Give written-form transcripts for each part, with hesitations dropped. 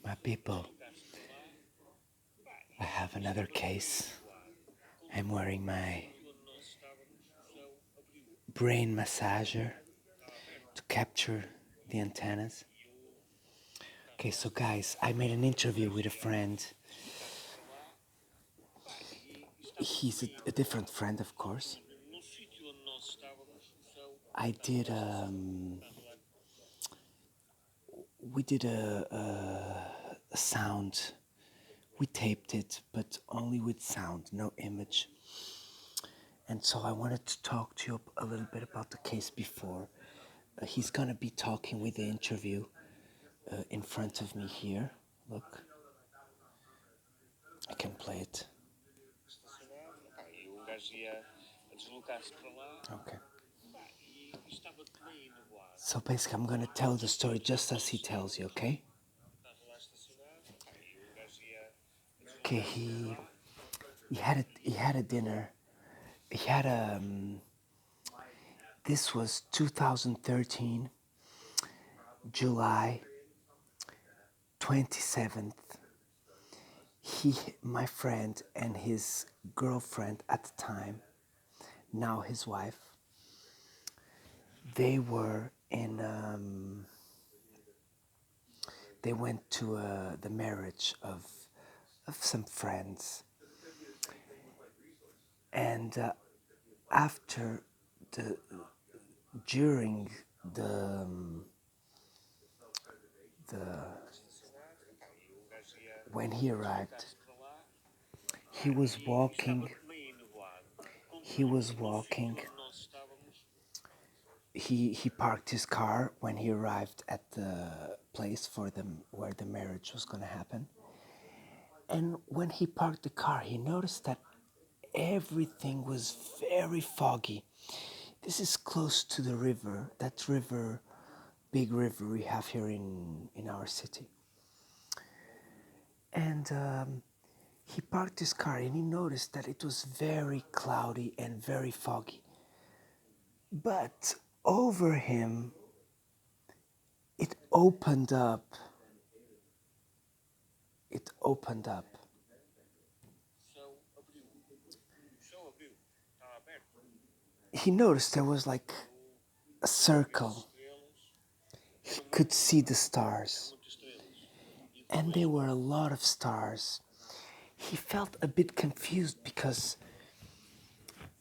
My people, I have another case. I'm wearing my brain massager to capture the antennas. Okay, so guys, I made an interview with a friend. He's a different friend, of course. I did, we did a sound. We taped it, but only with sound, no image. And so I wanted to talk to you a little bit about the case before. He's gonna be talking with the interview in front of me here. Look, I can play it. Okay. So basically, I'm gonna tell the story just as he tells you, okay? Okay, he had a dinner. He had a. This was 2013, July 27th. My friend, and his girlfriend at the time, now his wife, they were in. They went to the marriage of some friends, and after the during the when he arrived, he was walking. He was walking. He parked his car when he arrived at the place for them where the marriage was going to happen. And when he parked the car, he noticed that everything was very foggy. This is close to the river, that river, big river we have here in our city. And he parked his car and he noticed that it was very cloudy and very foggy. But over him, it opened up. It opened up. He noticed there was like a circle. He could see the stars. And there were a lot of stars. He felt a bit confused because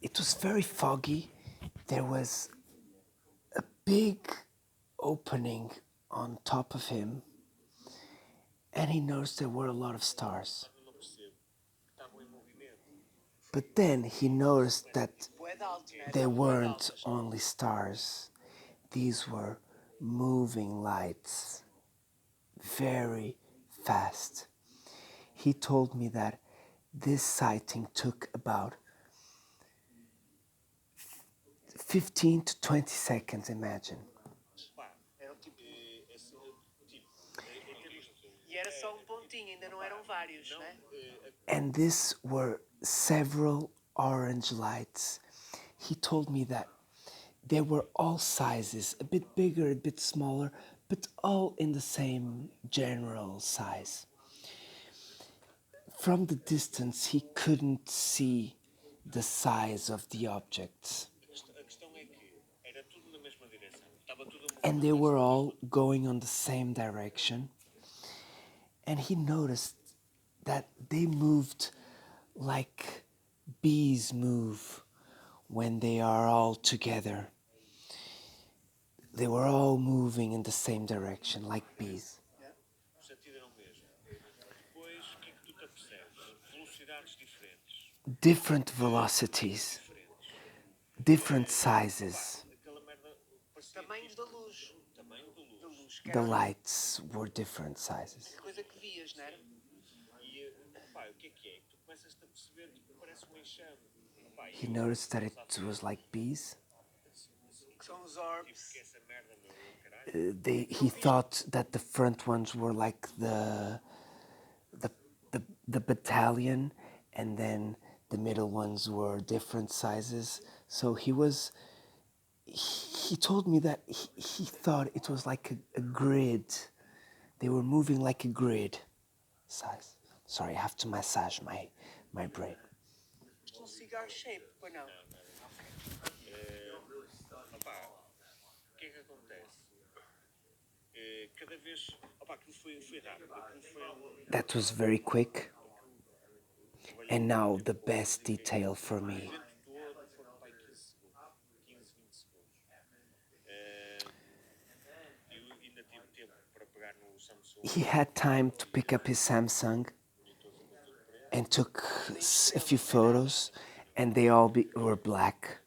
it was very foggy. There was a big opening on top of him, and he noticed there were a lot of stars. But then he noticed that they weren't only stars, these were moving lights, very fast. He told me that this sighting took about 15 to 20 seconds, imagine. And these were several orange lights. He told me that they were all sizes, a bit bigger, a bit smaller, but all in the same general size. From the distance, he couldn't see the size of the objects. And they were all going on the same direction. And he noticed that they moved like bees move when they are all together. They were all moving in the same direction, like bees. Different velocities, different sizes. The lights were different sizes. He noticed that it was like bees. He thought that the front ones were like the, the battalion, and then the middle ones were different sizes. So he told me that he thought it was like a grid. They were moving like a grid size. Sorry, I have to massage my brain. That was very quick. And now the best detail for me. He had time to pick up his Samsung and took a few photos, and they all were black.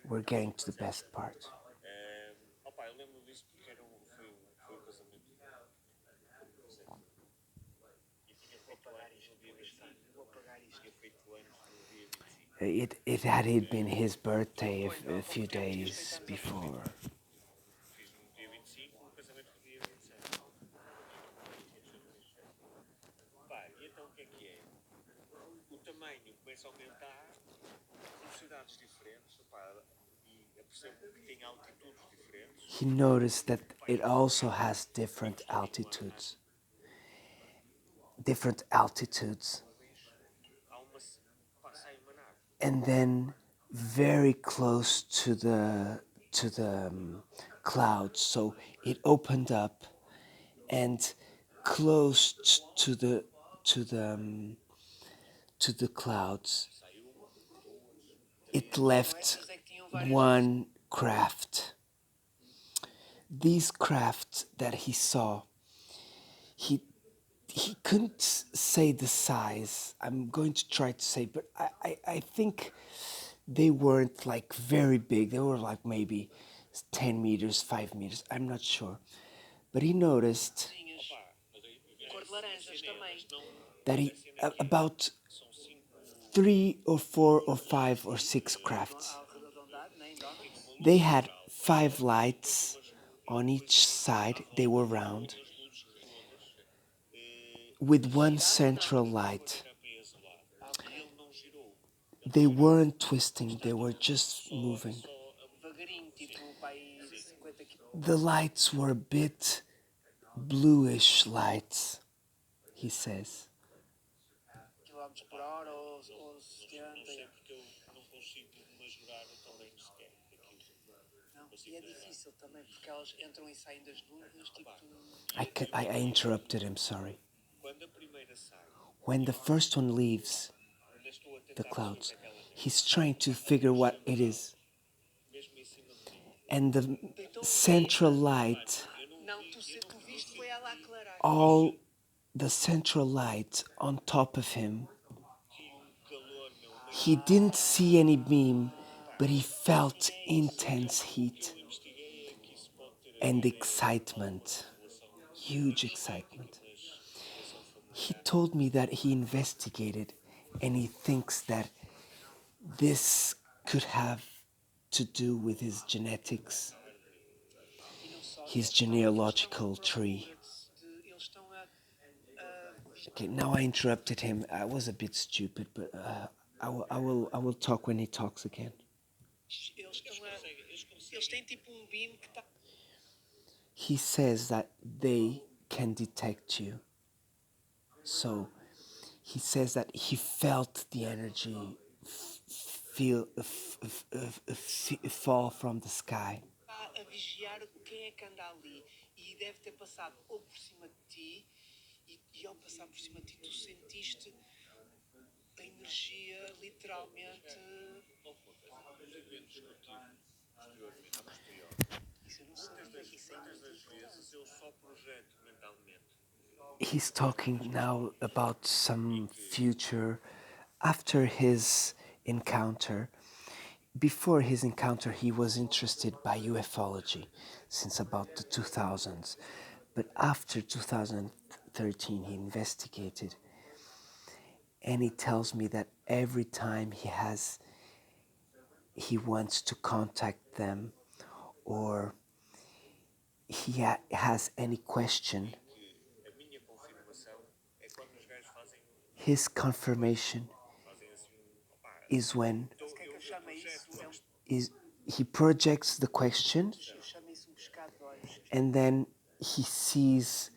We're getting to the best part. It had been his birthday a few days before. He noticed that it also has different altitudes. Different altitudes. And then very close to the clouds. So it opened up, and close to the clouds, it left one craft. These crafts that he saw, he he couldn't say the size. I'm going to try to say, but I think they weren't like very big. They were like maybe 10 meters, 5 meters. I'm not sure. But he noticed that about 3 or 4 or 5 or 6 crafts. They had 5 lights on each side. They were round, with one central light. They weren't twisting, they were just moving. The lights were a bit bluish lights, he says. I interrupted him, sorry. When the first one leaves the clouds, he's trying to figure what it is. And the central light, all the central light on top of him, he didn't see any beam, but he felt intense heat and excitement, huge excitement. He told me that he investigated and he thinks that this could have to do with his genetics, his genealogical tree. Okay, now I interrupted him. I was a bit stupid, but I will talk when he talks again. He says that they can detect you. So he says that he felt the energy fall from the sky. He's talking now about some future after his encounter. Before his encounter, he was interested by ufology since about the 2000s. But after 2013, he investigated. And he tells me that every time he wants to contact them, or has any question, his confirmation is when is he projects the question, and then he sees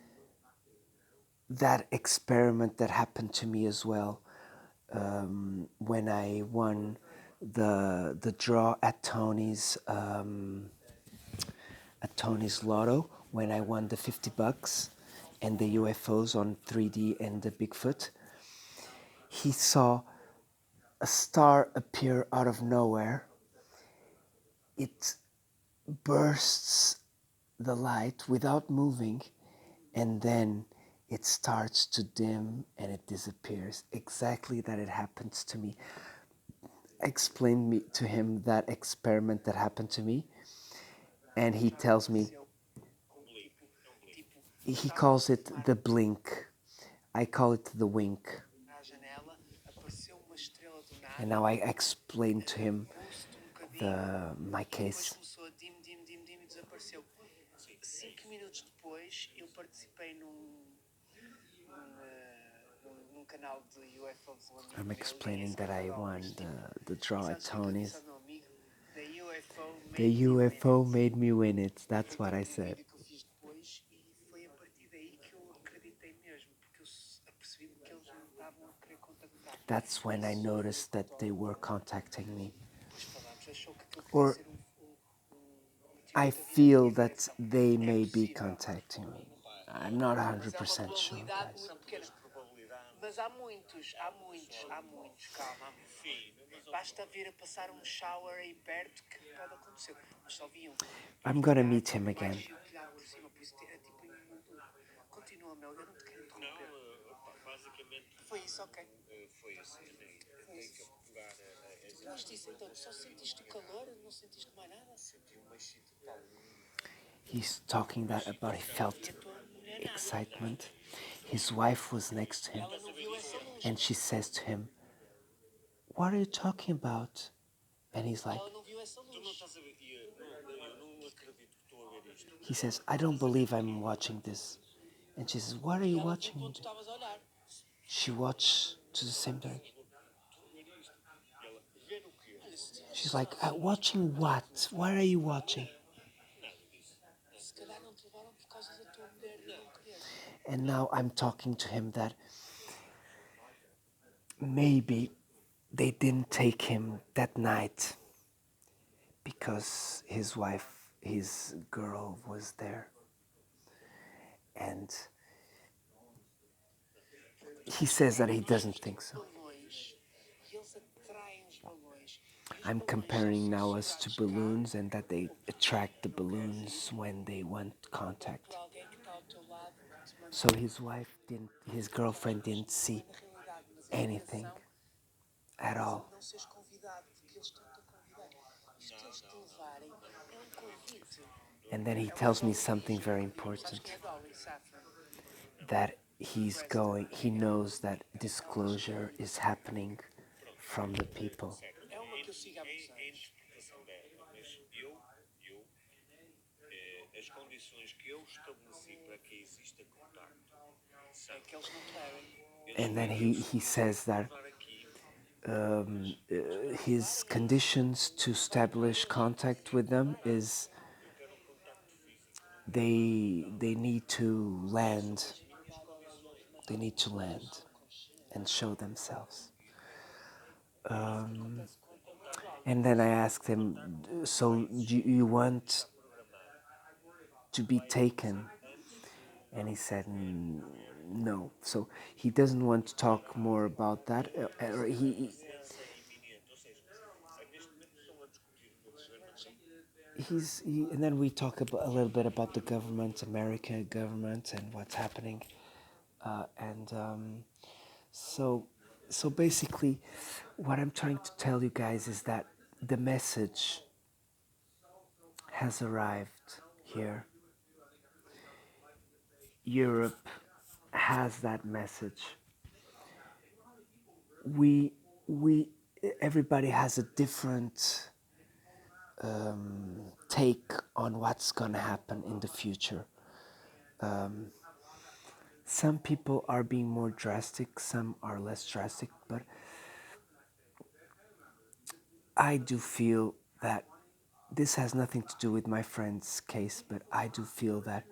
that experiment that happened to me as well, when I won the draw at Tony's Lotto, when I won the $50 and the UFOs on 3D and the Bigfoot. He saw a star appear out of nowhere. It bursts the light without moving, and then it starts to dim and it disappears. Exactly that it happens to me. I explained to him that experiment that happened to me, and he tells me, he calls it the blink. I call it the wink. And now I explained to him my case. I'm explaining that I won the draw at Tony's. The UFO made me win it. That's what I said. That's when I noticed that they were contacting me. Or I feel that they may be contacting me. I'm not 100% sure, guys. I'm gonna meet him again. He's talking that about he felt excitement. His wife was next to him, and she says to him, "What are you talking about?" And he's like, he says, "I don't believe I'm watching this." And she says, "What are you watching?" She watched to the same direction. She's like, "Watching what? What are you watching?" And now I'm talking to him that maybe they didn't take him that night because his wife, his girl, was there. And he says that he doesn't think so. I'm comparing now us to balloons, and that they attract the balloons when they want contact. So his girlfriend didn't see anything at all. And then he tells me something very important, that he knows that disclosure is happening from the people. And then he says that his conditions to establish contact with them is they need to land. They need to land and show themselves. And then I asked him, "So you want to be taken?" And he said, "No." So he doesn't want to talk more about that. And then we talk a little bit about the government, American government, and what's happening. And so, so basically, what I'm trying to tell you guys is that the message has arrived here. Europe has that message. We, we, everybody has a different take on what's gonna happen in the future. Some people are being more drastic, some are less drastic, but I do feel that this has nothing to do with my friend's case, but I do feel that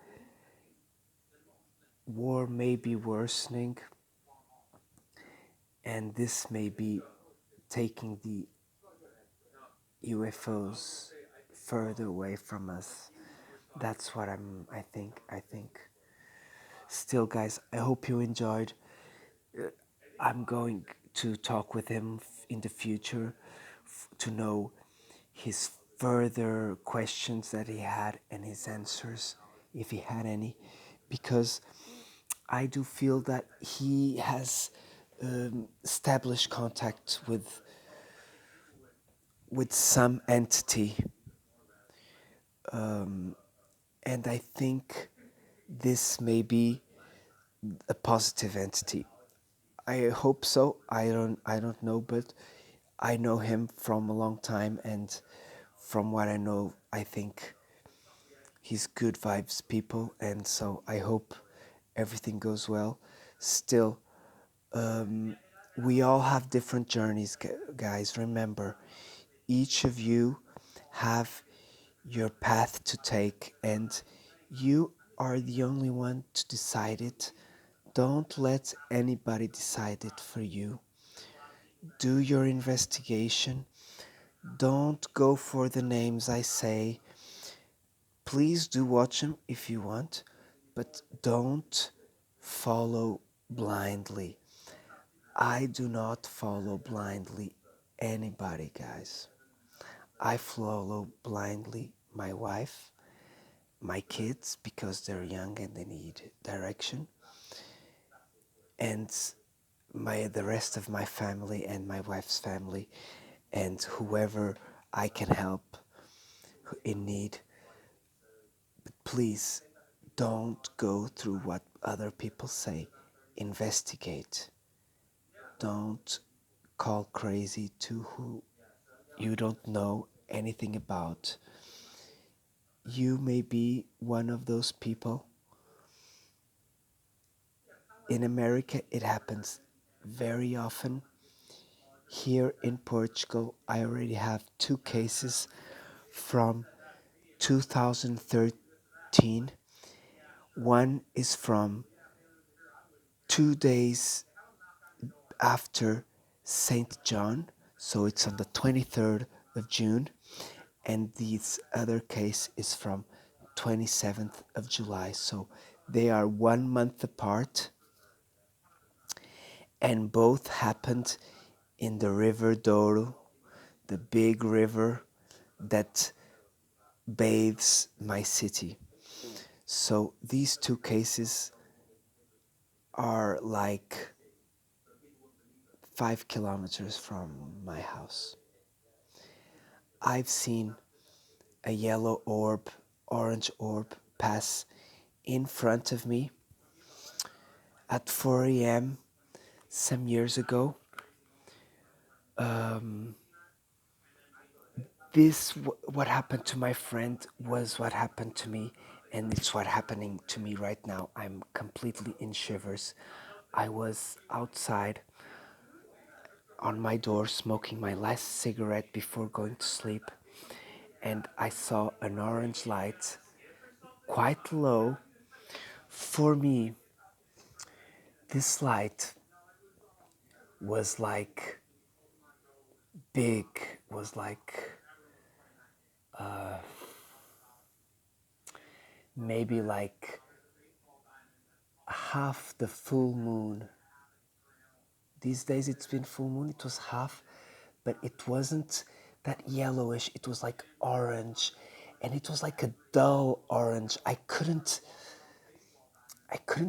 war may be worsening, and this may be taking the UFOs further away from us. That's what I think. Still, guys, I hope you enjoyed. I'm going to talk with him in the future to know his further questions that he had and his answers, if he had any, because I do feel that he has established contact with some entity, and I think this may be a positive entity. I hope so. I don't know, but I know him from a long time, and from what I know, I think he's good vibes people, and so I hope everything goes well. Still, we all have different journeys, guys. Remember, each of you have your path to take, and you are the only one to decide it. Don't let anybody decide it for you. Do your investigation. Don't go for the names I say. Please do watch them if you want, but don't follow blindly. I do not follow blindly anybody, guys. I follow blindly my wife, my kids, because they're young and they need direction, and the rest of my family and my wife's family, and whoever I can help in need. But please don't go through what other people say. Investigate. Don't call crazy to who you don't know anything about. You may be one of those people. In America, it happens very often. Here in Portugal, I already have 2 cases from 2013. One is from 2 days after St. John, so it's on the 23rd of June, and this other case is from 27th of July, so they are 1 month apart, and both happened in the River Douro, the big river that bathes my city. So these 2 cases are like 5 kilometers from my house. I've seen a yellow orb, orange orb pass in front of me at 4 a.m. some years ago. What happened to my friend was what happened to me, and it's what happening to me right now. I'm completely in shivers. I was outside on my door smoking my last cigarette before going to sleep, and I saw an orange light quite low. For me, this light was like big, was like maybe like half the full moon. These days it's been full moon, it was half, but it wasn't that yellowish, it was like orange, and it was like a dull orange. I couldn't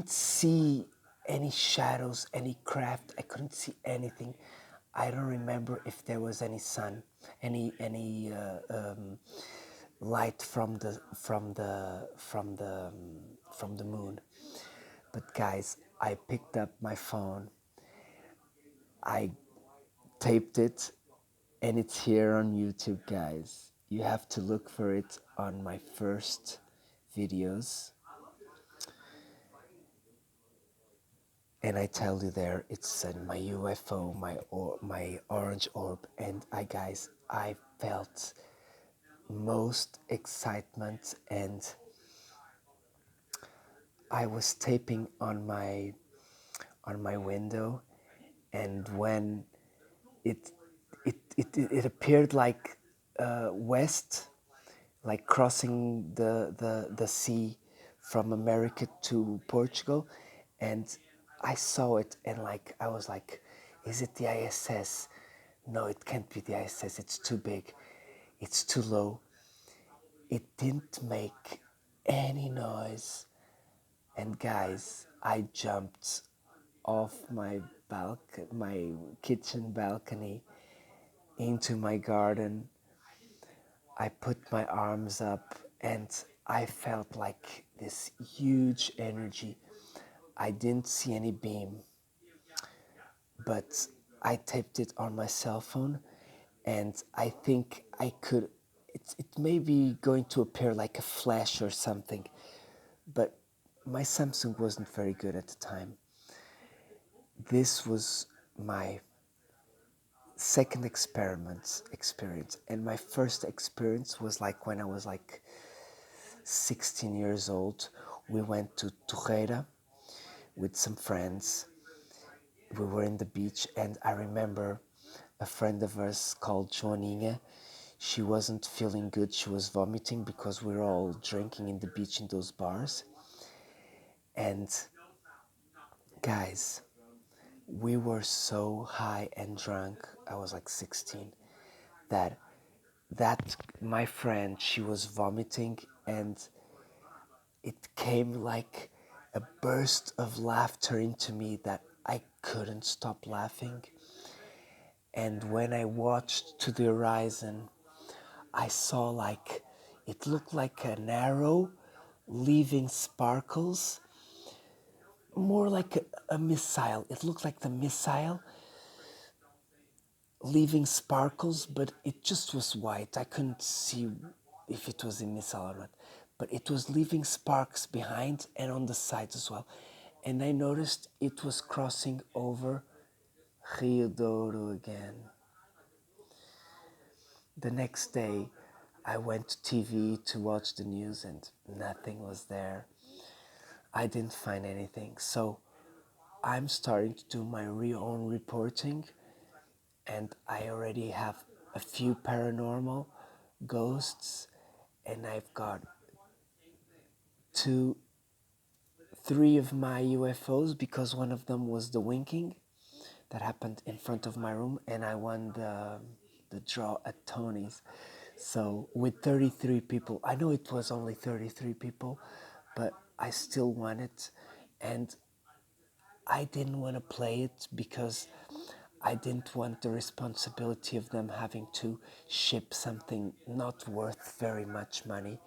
see any shadows, any craft. I couldn't see anything. I don't remember if there was any sun, any light from the moon. But guys, I picked up my phone, I taped it, and it's here on YouTube, guys. You have to look for it on my first videos. And I tell you there, it's my UFO, my orange orb, and I felt most excitement, and I was taping on my window, and when it it appeared like west, like crossing the sea from America to Portugal, and I saw it, and like I was like, is it the ISS? No, it can't be the ISS. It's too big. It's too low. It didn't make any noise. And guys, I jumped off my kitchen balcony into my garden. I put my arms up and I felt like this huge energy. I didn't see any beam, but I taped it on my cell phone, and I think I could. It may be going to appear like a flash or something, but my Samsung wasn't very good at the time. This was my second experiment experience, and my first experience was like when I was like 16 years old. We went to Torreira with some friends. We were in the beach, and I remember a friend of ours called Joaninha. She wasn't feeling good. She was vomiting because we were all drinking in the beach in those bars. And guys, we were so high and drunk. I was like 16, that my friend, she was vomiting, and it came like a burst of laughter into me that I couldn't stop laughing. And when I watched to the horizon, I saw like it looked like an arrow leaving sparkles, more like a missile. It looked like the missile leaving sparkles, but it just was white. I couldn't see if it was a missile or not, but it was leaving sparks behind and on the sides as well. And I noticed it was crossing over Rio Douro again. The next day, I went to TV to watch the news, and nothing was there. I didn't find anything. So I'm starting to do my own reporting, and I already have a few paranormal ghosts, and I've got two, three of my UFOs, because one of them was the winking that happened in front of my room, and I won the draw at Tony's. So with 33 people, I know it was only 33 people, but I still won it, and I didn't want to play it because I didn't want the responsibility of them having to ship something not worth very much money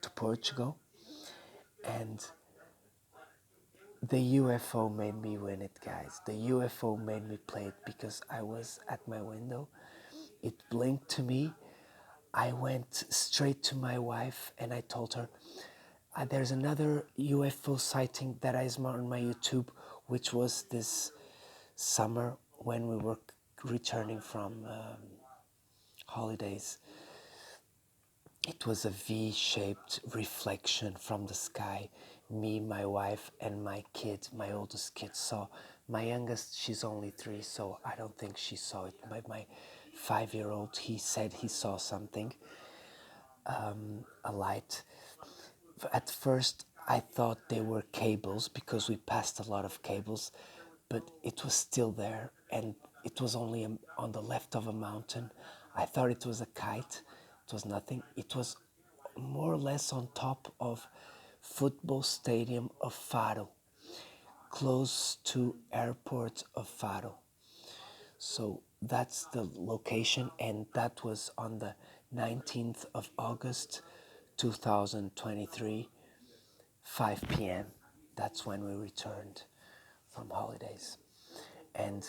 to Portugal. And the UFO made me win it, guys. The UFO made me play it because I was at my window. It blinked to me. I went straight to my wife and I told her, there's another UFO sighting that is on my YouTube, which was this summer when we were returning from holidays. It was a V-shaped reflection from the sky. Me, my wife, and my kid, my oldest kid, saw. My youngest, she's only 3, so I don't think she saw it. But my 5-year-old, he said he saw something, a light. At first, I thought they were cables because we passed a lot of cables, but it was still there, and it was only on the left of a mountain. I thought it was a kite. It was nothing. It was more or less on top of football stadium of Faro, close to airport of Faro. So that's the location, and that was on the 19th of August 2023, 5 p.m. That's when we returned from holidays. And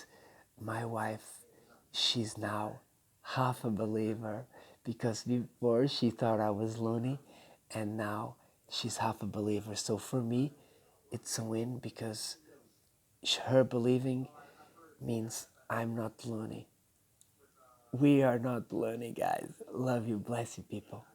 my wife, she's now half a believer, because before she thought I was loony, and now she's half a believer. So for me, it's a win, because her believing means I'm not loony. We are not learning, guys. Love you, bless you, people.